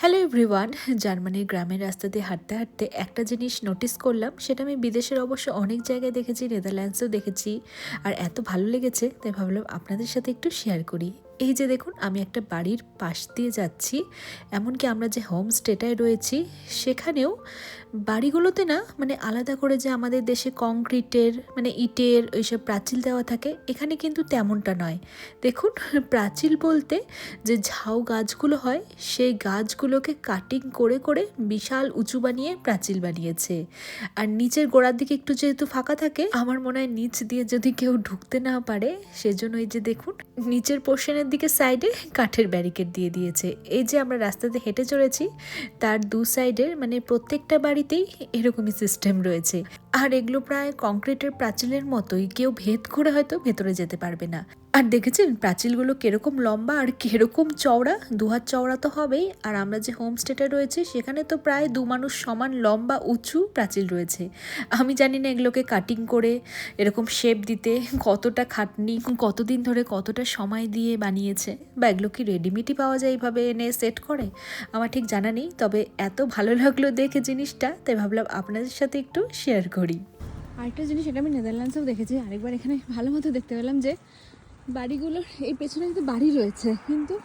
Hello everyone. জার্মানির গ্রামের রাস্তা দিয়ে হাঁটতে হাঁটতে একটা জিনিস নোটিস করলাম, সেটা আমি বিদেশের অবশ্য অনেক জায়গায় দেখেছি, নেদারল্যান্ডসেও দেখেছি, আর এত ভালো লেগেছে তাই ভাবলাম আপনাদের সাথে একটু শেয়ার করি। এই যে দেখুন, আমি একটা বাড়ির পাশ দিয়ে যাচ্ছি, এমনকি আমরা যে হোমস্টেটায় রয়েছি সেখানেও বাড়িগুলোতে না মানে আলাদা করে যে আমাদের দেশে কংক্রিটের মানে ইটের ওইসব প্রাচীল দেওয়া থাকে, এখানে কিন্তু তেমনটা নয়। দেখুন, প্রাচীল বলতে যে ঝাউ গাছগুলো হয় সেই গাছগুলোকে কাটিং করে করে বিশাল উঁচু বানিয়ে প্রাচীল বানিয়েছে। আর নিচের গোড়ার দিকে একটু যেহেতু ফাঁকা থাকে, আমার মনে হয় নিচ দিয়ে যদি কেউ ঢুকতে না পারে সেজন্য এই যে দেখুন নিচের পোর্শনের দিকে সাইডে কাঠের ব্যারিকেড দিয়ে দিয়েছে। এই যে আমরা রাস্তাতে হেঁটে চলেছি তার দু সাইডের মানে প্রত্যেকটা বাড়িতেই এরকমই সিস্টেম রয়েছে। আর এগুলো প্রায় কংক্রিটের প্রাচীলের মতোই, কেউ ভেদ করে হয়তো ভেতরে যেতে পারবে না। আর দেখেছেন প্রাচীলগুলো কিরকম লম্বা আর কিরকম চওড়া, 2 হাত চওড়া তো হবেই। আর আমরা যে হোমস্টেটা রয়েছে সেখানে তো প্রায় 2 মানুষ সমান লম্বা উঁচু প্রাচীল রয়েছে। আমি জানি না এগুলোকে কাটিং করে এরকম শেপ দিতে কতটা খাটনি, কতদিন ধরে কতটা সময় দিয়ে বানিয়েছে, বা এগুলো কি রেডিমেডই পাওয়া যায় এইভাবে এনে সেট করে, আমার ঠিক জানা নেই। তবে এত ভালো লাগলো দেখে জিনিসটা, তাই ভাবলাম আপনাদের সাথে একটু শেয়ার করি। আরেকটা জিনিস, এটা আমি নেদারল্যান্ডসেও দেখেছি, আরেকবার এখানে ভালো মতো দেখতে পেলাম যে বাড়িগুলোর এই পেছনে কিন্তু বাড়ি রয়েছে, কিন্তু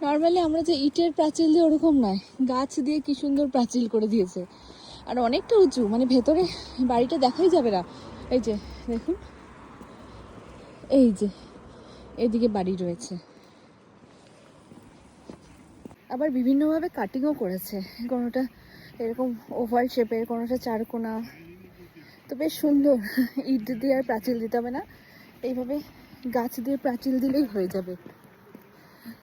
নর্মালি আমরা যে ইটের প্রাচীল দিয়ে ওরকম নয়, গাছ দিয়ে কি সুন্দর প্রাচীল করে দিয়েছে। আর অনেকটা উঁচু, মানে ভেতরে বাড়িটা দেখাই যাবে না। এই যে দেখুন, এই যে এদিকে বাড়ি রয়েছে, আবার বিভিন্নভাবে কাটিংও করেছে, কোনোটা এরকম ওভাল শেপের, কোনোটা চারকোনা। তো বেশ সুন্দর। ইট দিয়ে আর প্রাচীল দিতে হবে না, এইভাবে গাছ দিয়ে প্রাচীল দিলেই হয়ে যাবে।